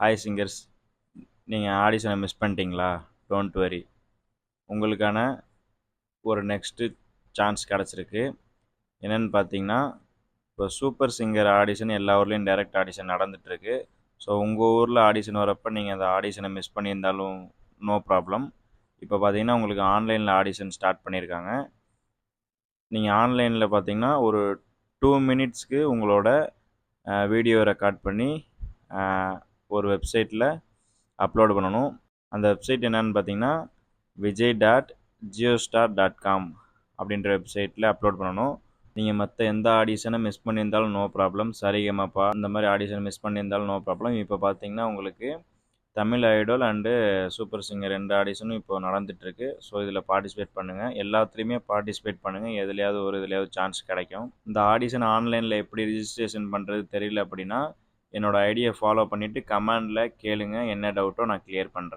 Hi singers, நீங்கள் ஆடிஷனை miss பண்ணிட்டீங்களா? Don't worry, உங்களுக்கான ஒரு நெக்ஸ்ட்டு சான்ஸ் கிடச்சிருக்கு. என்னென்னு பார்த்தீங்கன்னா, இப்போ சூப்பர் சிங்கர் ஆடிஷன் எல்லா ஊர்லேயும் டைரக்ட் ஆடிஷன் நடந்துகிட்ருக்கு. ஸோ உங்கள் ஊரில் ஆடிஷன் வரப்போ நீங்கள் அந்த ஆடிஷனை மிஸ் பண்ணியிருந்தாலும் நோ ப்ராப்ளம். இப்போ பார்த்தீங்கன்னா உங்களுக்கு ஆன்லைனில் ஆடிஷன் ஸ்டார்ட் பண்ணியிருக்காங்க. நீங்கள் ஆன்லைனில் பார்த்தீங்கன்னா ஒரு 2 மினிட்ஸ்க்கு உங்களோட வீடியோ ரெக்கார்ட் பண்ணி ஒரு வெப்சைட்டில் அப்லோடு பண்ணணும். அந்த வெப்சைட் என்னன்னு பார்த்தீங்கன்னா vijay.geostar.com அப்படின்ற வெப்சைட்டில் அப்லோட் பண்ணணும். நீங்கள் மற்ற எந்த ஆடிஷனை மிஸ் பண்ணியிருந்தாலும் நோ ப்ராப்ளம். சரிகமபா இந்த மாதிரி ஆடிஷன் மிஸ் பண்ணியிருந்தாலும் நோ ப்ராப்ளம். இப்போ பார்த்தீங்கன்னா உங்களுக்கு Tamil Idol and super singer 2 ஆடிஷனும் இப்போ நடந்துகிட்ருக்கு. ஸோ இதில் பார்ட்டிசிபேட் பண்ணுங்கள். எல்லாத்துலேயுமே பார்ட்டிசிபேட் பண்ணுங்கள். எதுலையாவது ஒரு இதுலையாவது சான்ஸ் கிடைக்கும். இந்த ஆடிஷன் ஆன்லைனில் எப்படி ரிஜிஸ்ட்ரேஷன் பண்ணுறது தெரியல அப்படின்னா என்னோடய ஐடியை ஃபாலோ பண்ணிவிட்டு கமெண்டில் கேளுங்க. என்ன டவுட்டோ நான் கிளியர் பண்ணுறேன்.